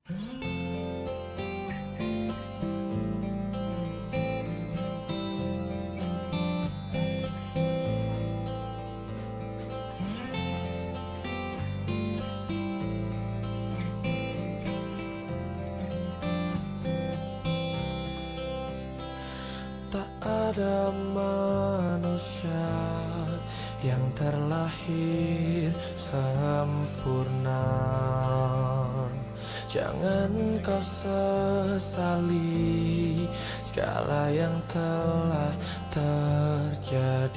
Tak ada manusia yang terlahir sempurna. Jangan kau sesali segala yang telah terjadi.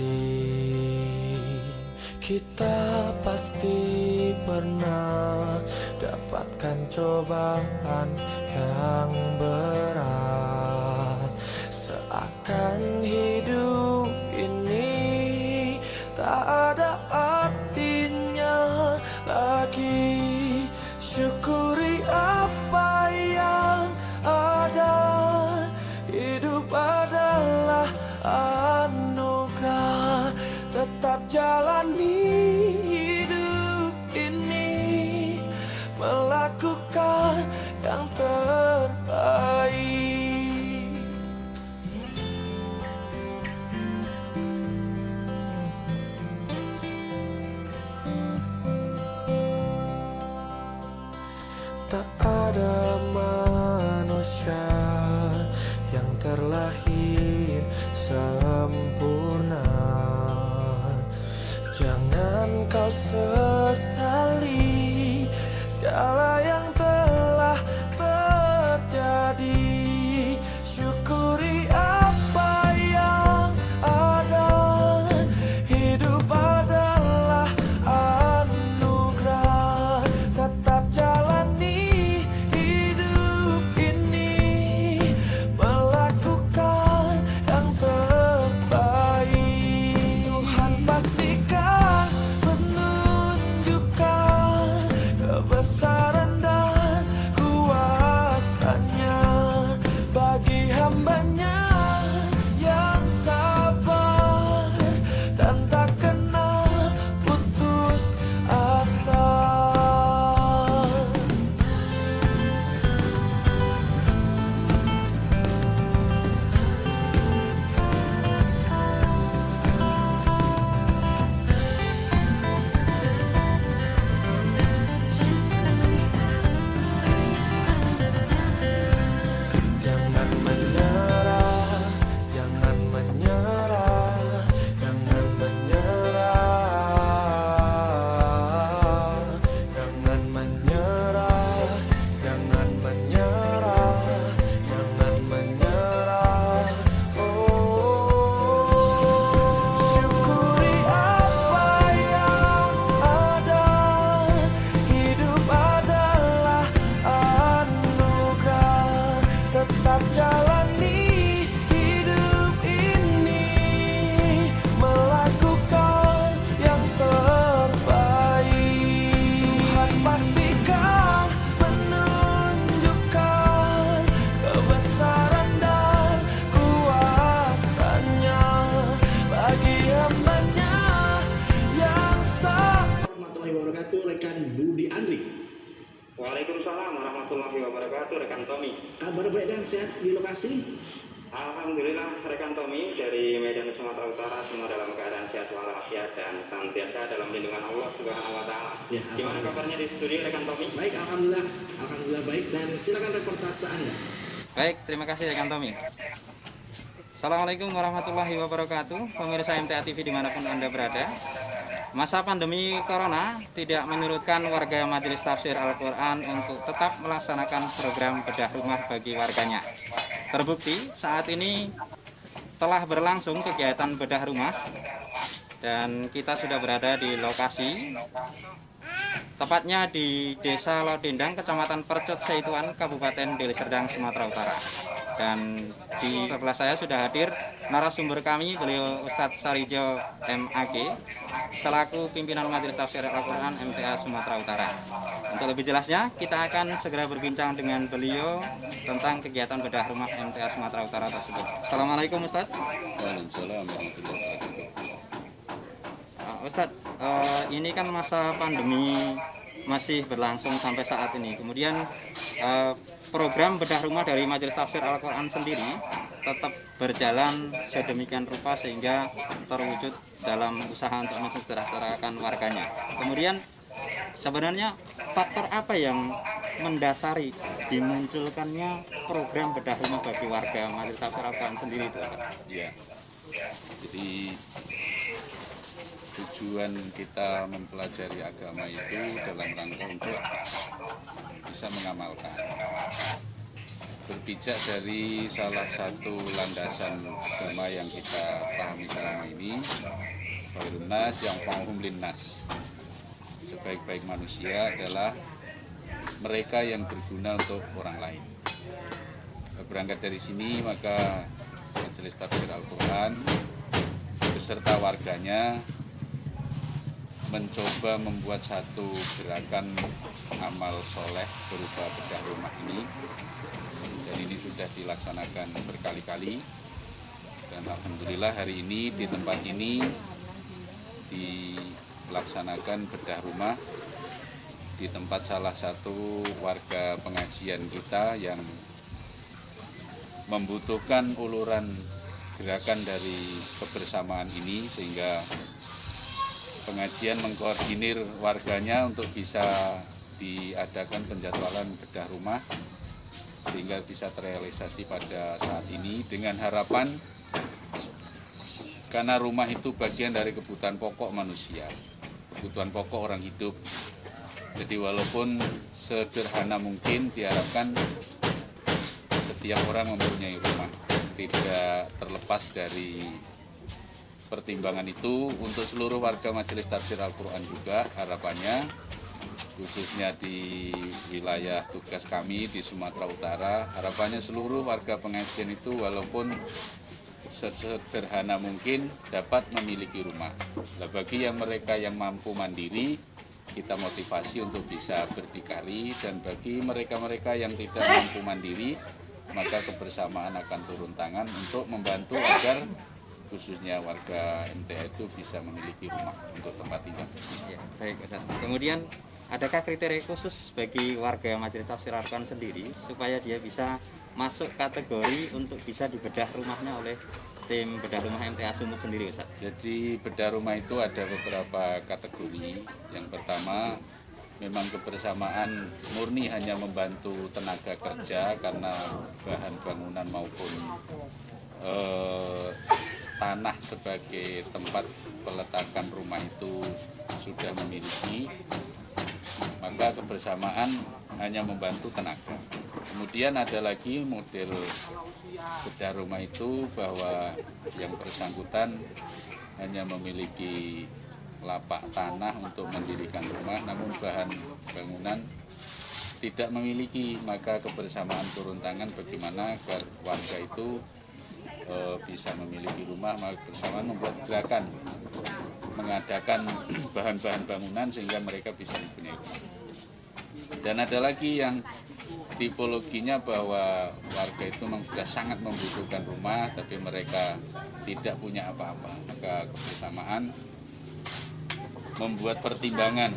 Kita pasti pernah dapatkan cobaan yang berat. Seakan hidup ini tak ada artinya lagi. Syukuri apa yang ada. Hidup adalah anugerah. Tetap jalani hidup ini, melakukan yang terbaik. Tak ada manusia yang terlahir sempurna. Jangan kau sesali segala yang telah terjadi. Syukuri apa yang ada. Hidup adalah anugerah. Tetap jalani hidup ini, melakukan yang terbaik. Tuhan pastikan menunjukkan kebesaran dan kuasanya bagi hambanya yang sabar dan tak kenal putus asa. Jangan menyerah, jangan menyerah, jangan menyerah, jangan menyerah, jangan menyerah, jangan menyerah. Oh, syukuri apa yang ada. Hidup adalah anugerah. Tetap jalani hidup ini, melakukan yang terbaik. Tuhan pastikan menunjukkan kebesaran dan kuasanya bagi hambanya yang sabar. Warahmatullahi wabarakatuh, rekan Budi Andri. Waalaikumsalam warahmatullahi wabarakatuh, rekan Tommy. Kabar baik dan sehat di lokasi? Alhamdulillah, rekan Tommy dari Medan, Sumatera Utara, semua dalam keadaan sehat walafiat dan senantiasa dalam lindungan Allah Subhanahu wa Ta'ala. Ya, Gimana kabarnya di studio, rekan Tommy? Baik, alhamdulillah, alhamdulillah baik. Dan silakan reportase Anda. Baik, terima kasih rekan Tommy. Assalamualaikum warahmatullahi wabarakatuh, pemirsa MTA TV dimanapun Anda berada. Masa pandemi Corona tidak menyurutkan warga Majelis Tafsir Al-Quran untuk tetap melaksanakan program bedah rumah bagi warganya. Terbukti saat ini telah berlangsung kegiatan bedah rumah dan kita sudah berada di lokasi, tepatnya di Desa Lodendang, Kecamatan Percut Seituan, Kabupaten Deli Serdang, Sumatera Utara. Dan di sebelah saya sudah hadir narasumber kami, beliau Ustadz Sarijo MAG, selaku pimpinan Majelis Tafsir Al-Quran MTA Sumatera Utara. Untuk lebih jelasnya, kita akan segera berbincang dengan beliau tentang kegiatan bedah rumah MTA Sumatera Utara tersebut. Assalamualaikum Ustadz. Waalaikumsalam warahmatullahi wabarakatuh. Ustadz, ini kan masa pandemi masih berlangsung sampai saat ini. Kemudian program bedah rumah dari Majelis Tafsir Al-Quran sendiri tetap berjalan sedemikian rupa sehingga terwujud dalam usaha untuk mensejahterakan warganya. Kemudian sebenarnya faktor apa yang mendasari dimunculkannya program bedah rumah bagi warga Majelis Tafsir Al-Quran sendiri itu, Ustaz? Ya, jadi tujuan kita mempelajari agama itu dalam rangka untuk bisa mengamalkan. Berpijak dari salah satu landasan agama yang kita pahami selama ini, khairun nas yang fa'hum linnas. Sebaik-baik manusia adalah mereka yang berguna untuk orang lain. Berangkat dari sini, maka Majelis Tafsir Al-Quran beserta warganya mencoba membuat satu gerakan amal soleh berupa bedah rumah ini. Dan ini sudah dilaksanakan berkali-kali. Dan alhamdulillah hari ini di tempat ini dilaksanakan bedah rumah di tempat salah satu warga pengajian kita yang membutuhkan uluran gerakan dari kebersamaan ini, sehingga pengajian mengkoordinir warganya untuk bisa diadakan penjadwalan bedah rumah sehingga bisa terrealisasi pada saat ini, dengan harapan karena rumah itu bagian dari kebutuhan pokok manusia, kebutuhan pokok orang hidup. Jadi walaupun sederhana mungkin, diharapkan setiap orang mempunyai rumah. Tidak terlepas dari pertimbangan itu, untuk seluruh warga Majelis Tafsir Al-Quran juga harapannya, khususnya di wilayah tugas kami di Sumatera Utara, harapannya seluruh warga pengajian itu walaupun sesederhana mungkin dapat memiliki rumah. Nah, bagi yang mereka yang mampu mandiri, kita motivasi untuk bisa berdikari, dan bagi mereka-mereka yang tidak mampu mandiri, maka kebersamaan akan turun tangan untuk membantu agar khususnya warga MTA itu bisa memiliki rumah untuk tempat tinggal. Ya, baik Ustaz. Kemudian adakah kriteria khusus bagi warga Majelis Tafsir Al-Quran sendiri supaya dia bisa masuk kategori untuk bisa dibedah rumahnya oleh tim bedah rumah MTA Sumut sendiri, Ustaz? Jadi bedah rumah itu ada beberapa kategori. Yang pertama, memang kebersamaan murni hanya membantu tenaga kerja karena bahan bangunan maupun tanah sebagai tempat peletakan rumah itu sudah memiliki, maka kebersamaan hanya membantu tenaga. Kemudian ada lagi model bedah rumah itu bahwa yang bersangkutan hanya memiliki lapak tanah untuk mendirikan rumah, namun bahan bangunan tidak memiliki, maka kebersamaan turun tangan bagaimana agar warga itu bisa memiliki rumah, maka kebersamaan membuat gerakan mengadakan bahan-bahan bangunan sehingga mereka bisa mempunyai rumah. Dan ada lagi yang tipologinya bahwa warga itu memang sudah sangat membutuhkan rumah tapi mereka tidak punya apa-apa, maka kebersamaan membuat pertimbangan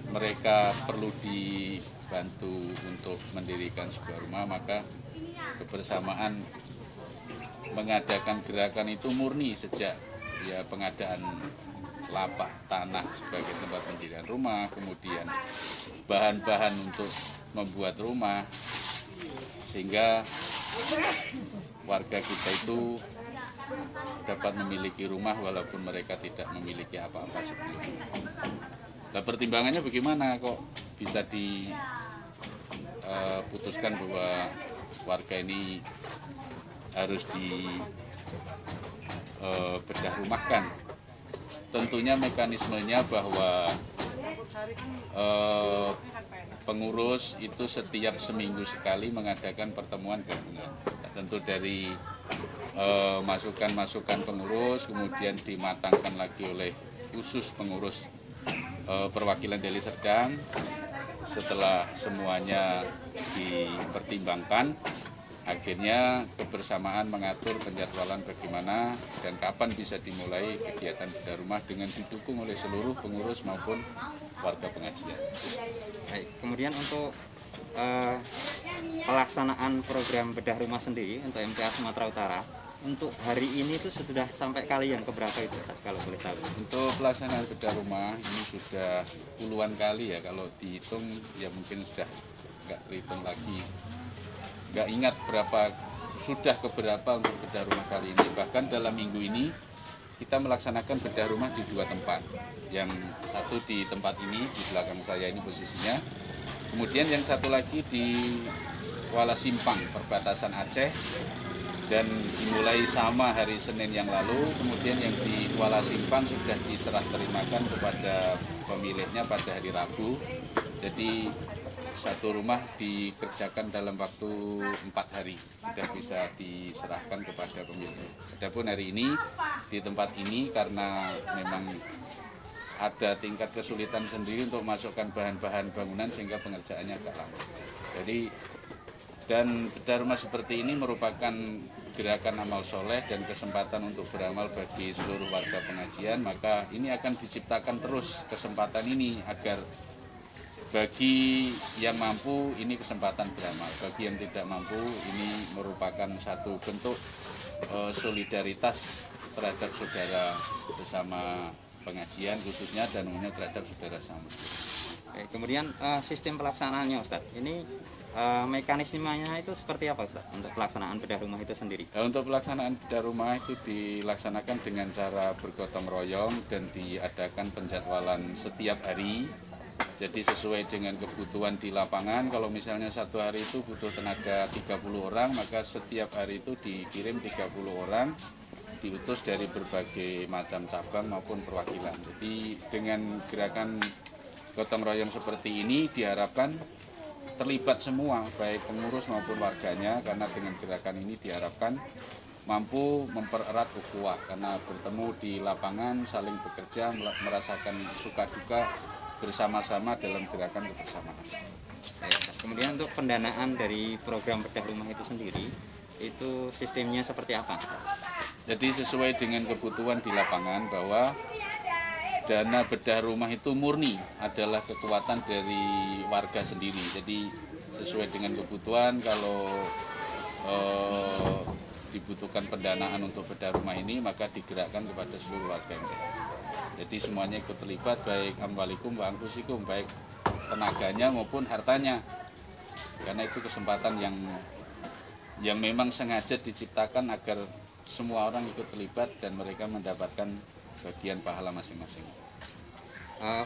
mereka perlu dibantu untuk mendirikan sebuah rumah, maka kebersamaan mengadakan gerakan itu murni sejak pengadaan lapak tanah sebagai tempat pendirian rumah, kemudian bahan-bahan untuk membuat rumah, sehingga warga kita itu dapat memiliki rumah walaupun mereka tidak memiliki apa-apa sebelumnya. Nah, pertimbangannya bagaimana kok bisa diputuskan bahwa warga ini harus bedah rumahkan? Tentunya mekanismenya bahwa pengurus itu setiap seminggu sekali mengadakan pertemuan gabungan. Nah, tentu dari masukan-masukan pengurus kemudian dimatangkan lagi oleh khusus pengurus perwakilan Deli Serdang. Setelah semuanya dipertimbangkan, akhirnya kebersamaan mengatur penjadwalan bagaimana dan kapan bisa dimulai kegiatan bedah rumah dengan didukung oleh seluruh pengurus maupun warga pengajian. Baik, kemudian untuk pelaksanaan program bedah rumah sendiri untuk MTA Sumatera Utara untuk hari ini itu sudah sampai kali yang keberapa itu Ustaz, kalau boleh tahu? Untuk pelaksanaan bedah rumah ini sudah puluhan kali ya, kalau dihitung ya mungkin sudah nggak terhitung lagi, nggak ingat sudah keberapa untuk bedah rumah kali ini. Bahkan dalam minggu ini kita melaksanakan bedah rumah di 2 tempat, yang satu di tempat ini di belakang saya ini posisinya, kemudian yang satu lagi di Kuala Simpang perbatasan Aceh, dan dimulai sama hari Senin yang lalu. Kemudian yang di Kuala Simpang sudah diserah terimakan kepada pemiliknya pada hari Rabu. Jadi satu rumah dikerjakan dalam waktu 4 hari, sudah bisa diserahkan kepada pemilik. Adapun hari ini di tempat ini karena memang ada tingkat kesulitan sendiri untuk masukkan bahan-bahan bangunan sehingga pengerjaannya agak lama. Jadi dan bedah rumah seperti ini merupakan gerakan amal soleh dan kesempatan untuk beramal bagi seluruh warga pengajian. Maka ini akan diciptakan terus kesempatan ini agar bagi yang mampu ini kesempatan beramal, bagi yang tidak mampu ini merupakan satu bentuk solidaritas terhadap saudara sesama pengajian khususnya, dan umumnya terhadap saudara sama. Oke, kemudian sistem pelaksanaannya Ustaz, ini mekanismenya itu seperti apa Ustaz untuk pelaksanaan bedah rumah itu sendiri? Untuk pelaksanaan bedah rumah itu dilaksanakan dengan cara bergotong royong dan diadakan penjadwalan setiap hari. Jadi sesuai dengan kebutuhan di lapangan, kalau misalnya satu hari itu butuh tenaga 30 orang, maka setiap hari itu dikirim 30 orang, diutus dari berbagai macam cabang maupun perwakilan. Jadi dengan gerakan gotong royong seperti ini diharapkan terlibat semua, baik pengurus maupun warganya, karena dengan gerakan ini diharapkan mampu mempererat ukhuwah, karena bertemu di lapangan, saling bekerja, merasakan suka duka bersama-sama dalam gerakan kebersamaan. Kemudian untuk pendanaan dari program bedah rumah itu sendiri, itu sistemnya seperti apa? Jadi sesuai dengan kebutuhan di lapangan, bahwa dana bedah rumah itu murni adalah kekuatan dari warga sendiri. Jadi sesuai dengan kebutuhan, kalau dibutuhkan pendanaan untuk bedah rumah ini, maka digerakkan kepada seluruh warga MTA. Jadi semuanya ikut terlibat, baik amwalikum wa anfusikum, baik tenaganya maupun hartanya. Karena itu kesempatan yang memang sengaja diciptakan agar semua orang ikut terlibat dan mereka mendapatkan bagian pahala masing-masing.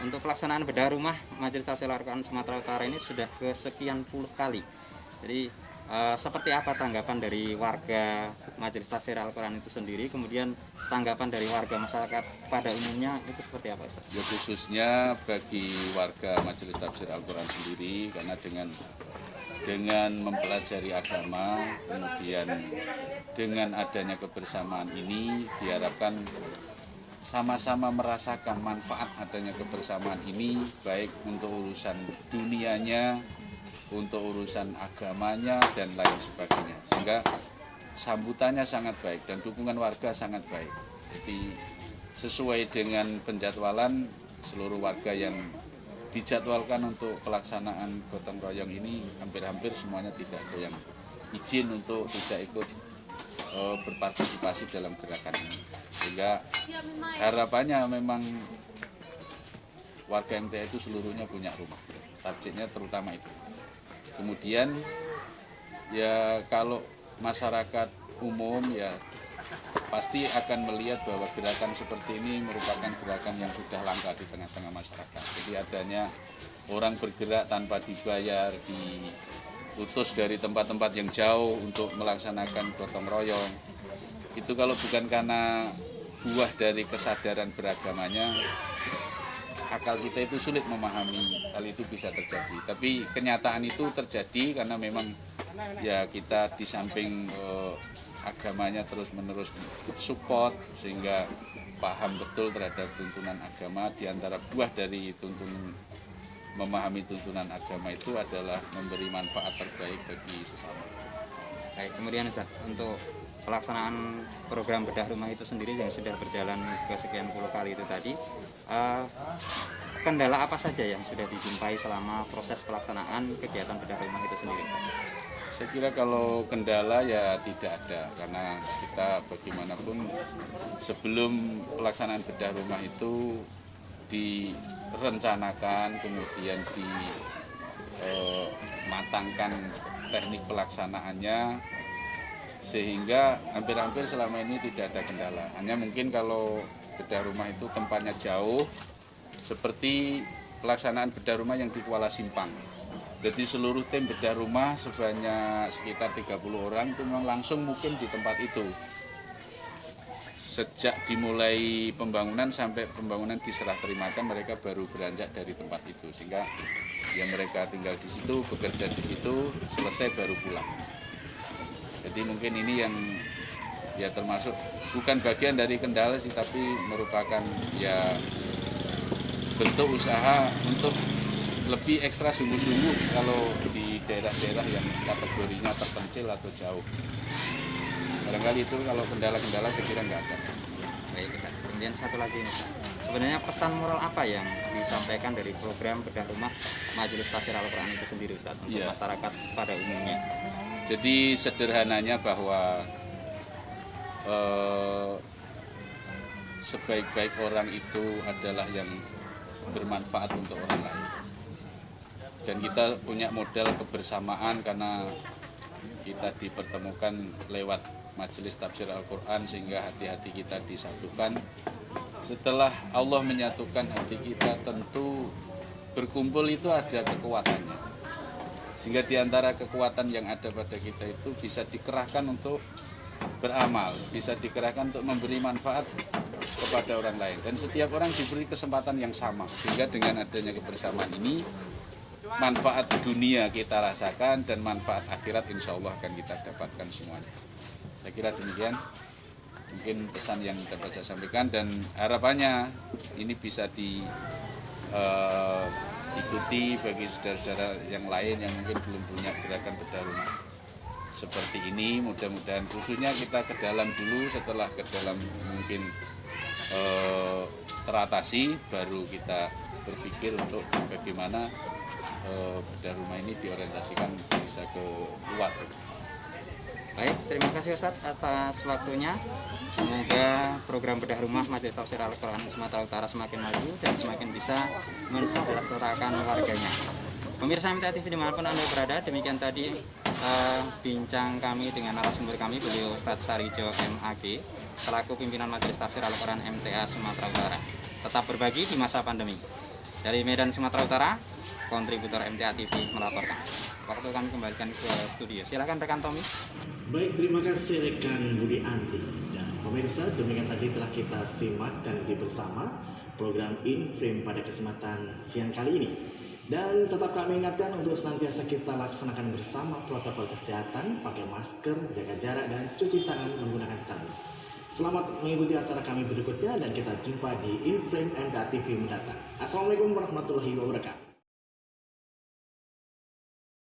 Untuk pelaksanaan bedah rumah Majelis Tahfidz Al-Quran Sumatera Utara ini sudah kesekian puluh kali. Jadi seperti apa tanggapan dari warga Majelis Tahfidz Al-Quran itu sendiri, kemudian tanggapan dari warga masyarakat pada umumnya itu seperti apa Ustaz? Ya, khususnya bagi warga Majelis Tahfidz Al-Quran sendiri, karena dengan mempelajari agama, kemudian dengan adanya kebersamaan ini diharapkan sama-sama merasakan manfaat adanya kebersamaan ini, baik untuk urusan dunianya, untuk urusan agamanya, dan lain sebagainya. Sehingga sambutannya sangat baik dan dukungan warga sangat baik. Jadi sesuai dengan penjadwalan, seluruh warga yang dijadwalkan untuk pelaksanaan gotong royong ini hampir-hampir semuanya tidak ada yang izin untuk tidak ikut berpartisipasi dalam gerakan ini. Sehingga harapannya memang warga MTA itu seluruhnya punya rumah, targetnya terutama itu. Kemudian ya kalau masyarakat umum ya pasti akan melihat bahwa gerakan seperti ini merupakan gerakan yang sudah langka di tengah-tengah masyarakat. Jadi adanya orang bergerak tanpa dibayar, diutus dari tempat-tempat yang jauh untuk melaksanakan gotong royong. Itu kalau bukan karena buah dari kesadaran beragamanya, akal kita itu sulit memahami hal itu bisa terjadi. Tapi kenyataan itu terjadi karena memang ya kita di samping agamanya terus-menerus support, sehingga paham betul terhadap tuntunan agama. Di antara buah dari memahami tuntunan agama itu adalah memberi manfaat terbaik bagi sesama. Baik, kemudian Ustaz, untuk pelaksanaan program bedah rumah itu sendiri yang sudah berjalan ke sekian puluh kali itu tadi, kendala apa saja yang sudah dijumpai selama proses pelaksanaan kegiatan bedah rumah itu sendiri? Saya kira kalau kendala ya tidak ada, karena kita bagaimanapun sebelum pelaksanaan bedah rumah itu direncanakan, kemudian dimatangkan teknik pelaksanaannya, sehingga hampir-hampir selama ini tidak ada kendala. Hanya mungkin kalau bedah rumah itu tempatnya jauh, seperti pelaksanaan bedah rumah yang di Kuala Simpang. Jadi seluruh tim bedah rumah sebanyak sekitar 30 orang itu memang langsung mukim di tempat itu. Sejak dimulai pembangunan sampai pembangunan diserah terimakan, mereka baru beranjak dari tempat itu. Sehingga yang mereka tinggal di situ, bekerja di situ, selesai baru pulang. Jadi mungkin ini yang ya termasuk bukan bagian dari kendala sih, tapi merupakan ya bentuk usaha untuk lebih ekstra sungguh-sungguh kalau di daerah-daerah yang kategorinya terpencil atau jauh. Barangkali itu kalau kendala-kendala saya kira nggak ada. Baik, Ustaz. Kemudian satu lagi nih, Ustaz. Sebenarnya pesan moral apa yang disampaikan dari program bedah rumah Majelis Tafsir Al-Quran itu sendiri, Ustaz, untuk masyarakat pada umumnya? Jadi sederhananya bahwa sebaik-baik orang itu adalah yang bermanfaat untuk orang lain. Dan kita punya model kebersamaan karena kita dipertemukan lewat Majelis Tafsir Al-Quran, sehingga hati-hati kita disatukan. Setelah Allah menyatukan hati kita, tentu berkumpul itu ada kekuatannya. Sehingga di antara kekuatan yang ada pada kita itu bisa dikerahkan untuk beramal, bisa dikerahkan untuk memberi manfaat kepada orang lain. Dan setiap orang diberi kesempatan yang sama. Sehingga dengan adanya kebersamaan ini, manfaat dunia kita rasakan dan manfaat akhirat insya Allah akan kita dapatkan semuanya. Saya kira demikian mungkin pesan yang dapat saya sampaikan, dan harapannya ini bisa diikuti bagi saudara-saudara yang lain yang mungkin belum punya gerakan bedah rumah seperti ini. Mudah-mudahan khususnya kita ke dalam dulu, setelah ke dalam mungkin teratasi, baru kita berpikir untuk bagaimana bedah rumah ini diorientasikan bisa ke luar. Baik, terima kasih Ustadz atas waktunya. Semoga program bedah rumah Majelis Tafsir Al-Quran Sumatera Utara semakin maju dan semakin bisa mensejahterakan warganya. Pemirsa MTA TV dimanapun Anda berada, demikian tadi bincang kami dengan narasumber kami, beliau Ustadz Sarijo MAG, selaku pimpinan Majelis Tafsir Al-Quran MTA Sumatera Utara. Tetap berbagi di masa pandemi. Dari Medan, Sumatera Utara, kontributor MTA TV melaporkan. Waktu kami kembalikan ke studio. Silakan rekan Tommy. Baik, terima kasih rekan Budi Andri. Dan pemirsa, demikian tadi telah kita simak dan ikuti bersama program In Frame pada kesempatan siang kali ini. Dan tetap kami ingatkan untuk senantiasa kita laksanakan bersama protokol kesehatan, pakai masker, jaga jarak, dan cuci tangan menggunakan sabun. Selamat mengikuti acara kami berikutnya dan kita jumpa di In Frame MTA TV mendatang. Assalamualaikum warahmatullahi wabarakatuh.